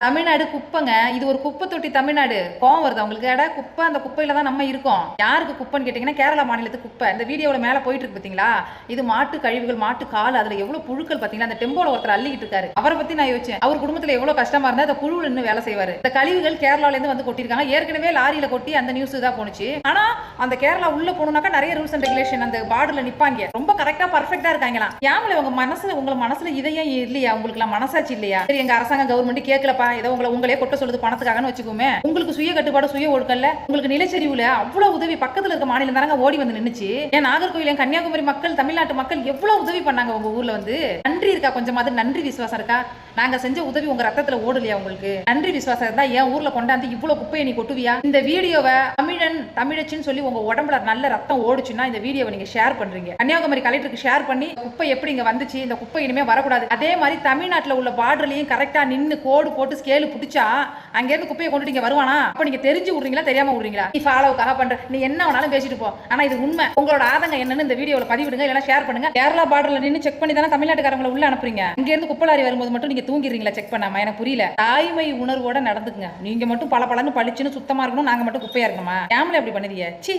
தமிழ்நாடு குப்பைங்க. இது ஒரு குப்பை தொட்டி தமிழ்நாடு. கோவம் வருதா உங்களுக்கு? எடா குப்பை, அந்த குப்பையில தான் நம்ம இருக்கோம். யாருக்கு குப்பைன்னு கேட்டீங்கன்னா, கேரளா மாநிலத்துக்கு குப்பை. இந்த வீடியோல மேல போயிட்டு இருக்கு பாத்தீங்களா? இது மாட்டு கழிவுகள், மாட்டு கால், அதுல எவ்வளவு புழுக்கள் பாத்தீங்களா? அந்த டெம்போல ஒருத்தர் அள்ளிக்கிட்டு இருக்காரு. அவரை பத்தி நான் யோசிச்சேன். அவர் குடும்பத்துல எவ்வளவு கஷ்டமா இருந்தா அந்த புழுல நின்னு வேலை செய்வாரு. இந்த கழிவுகள் கேரளால இருந்து வந்து கொட்டிருக்காங்க. ஏற்கனவே லாரியில கொட்டி அந்த நியூஸ் தான் போனுச்சு. ஆனா அந்த கேரளா உள்ள போகணும்னாக்கா நிறைய ரூல்ஸ் அண்ட் ரெகுலேஷன் அந்த பார்டர்ல நிப்பாங்க. ரொம்ப கரெக்டா பர்ஃபெக்ட்டா இருக்காங்களாம். யாமல உங்க மனசுல இதயம் இல்லையா? உங்களுக்கு மனசாட்சி இல்லையா? சரி, எங்க அரசாங்கம் கவர்மெண்ட் கேட்கலப்பா, ஏதோ உங்களே கொட்ட சொல்லுது பணத்துக்காகன்னு வச்சுக்கோமே. உங்களுக்கு சுய கட்டுப்பாடு, சுய ஒழுக்கல்ல. உங்களுக்கு நிலச்சரிவுல அவ்வளவு உதவி பக்கத்துல இருக்க மாநிலம் தானங்க ஓடி வந்து நின்னுச்சு. ஏன் நாகர்கோவில், கன்னியாகுமரி மக்கள், தமிழ்நாட்டு மக்கள் எவ்வளவு உதவி பண்ணாங்க உங்க ஊர்ல வந்து. நன்றி இருக்கா? கொஞ்சமாவது நன்றி விசுவாசம் இருக்கா? நாங்க செஞ்ச உதவி உங்க ரத்தத்துல ஓடலையா? உங்களுக்கு நன்றி விசுவாசம் இருந்தா என் ஊர்ல கொண்டாந்து இவ்வளவு குப்பையை நீ கொட்டுவியா? இந்த வீடியோவை தமிழச்சின்னு சொல்லி உங்க உடம்புல நல்ல ரத்தம் ஓடுச்சுன்னா இந்த வீடியோவை நீங்க ஷேர் பண்றீங்க. கன்னியாகுமரி கலெக்டருக்கு ஷேர் பண்ணி குப்பை எப்படி இங்க வந்துச்சு, இந்த குப்பை இனிமே வரக்கூடாது. அதே மாதிரி தமிழ்நாட்டுல உள்ள பார்டர்லயும் கரெக்டா நின்னு கோடு போட்டு ஸ்கேல் பிடிச்சா அங்க இருந்து குப்பையை கொண்டு இங்க வருவானா? அப்ப நீங்க தெரிஞ்சு விடுறீங்களா, தெரியாம விடுறீங்களா? நீ ஃபாலோவுக்காக பண்ற, நீ என்ன வேணாலும் பேசிட்டு போ. ஆனா இது உண்மை. உங்களோட ஆதங்கம் என்னன்னு இந்த வீடியோல பதிவிடுங்க, இல்லைன்னா ஷேர் பண்ணுங்க. கேரளா பார்டர்ல நின்னு செக் பண்ணி தானே தமிழ்நாட்டுக்காரங்களை உள்ள அனுப்புறீங்க. அங்க இருந்து குப்பை லாரி வரும்போது மட்டும் நீங்க தூங்கிடுறீங்களா செக் பண்ணாம? எனக்கு புரியல. தாய்மை உணர்வோட நடந்துக்குங்க. நீங்க மட்டும் பல பலன்னு பளிச்சுன்னு சுத்தமா இருக்கணும், நாங்க மட்டும் குப்பையா இருக்கணுமா? ஏமல அப்படி பண்ணுவீங்க? சி.